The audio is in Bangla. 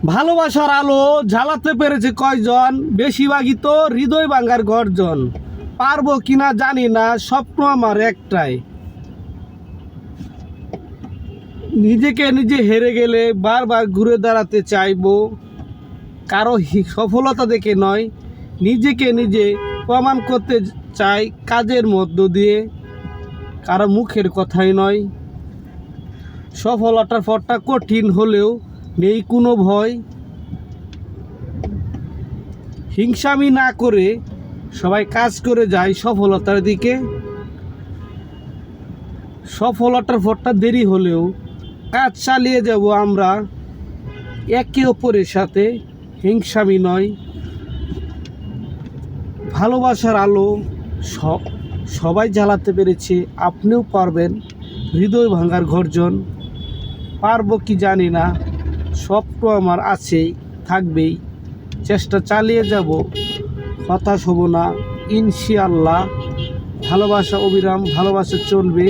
ভালোবাসার আলো জ্বালাতে পেরেছে কয়জন? বেশিরভাগই তো হৃদয় ভাঙার গর্জন। পারবো কিনা জানি না, স্বপ্ন আমার একটাই, নিজেকে নিজে হেরে গেলে বারবার ঘুরে দাঁড়াতে চাইবো। কারো সফলতা দেখে নয়, নিজেকে নিজে প্রমাণ করতে চাই কাজের মধ্য দিয়ে, কারো মুখের কথাই নয়। সফলতার পথটা কঠিন হলেও নেই কোনো ভয়। হিংসামি না করে সবাই কাজ করে যায় সফলতার দিকে। সফলতার পথটা দেরি হলেও কাজ চালিয়ে যাব আমরা একে অপরের সাথে, হিংসামি নয়। ভালোবাসার আলো সবাই জ্বালাতে পেরেছে, আপনিও পারবেন হৃদয় ভাঙার গর্জন। পারবো কি জানি না, স্বপ্ন আমার আছেই, থাকবেই, চেষ্টা চালিয়ে যাব, হতাশ হব না ইনশাআল্লাহ। ভালোবাসা অবিরাম, ভালোবাসা চলবে।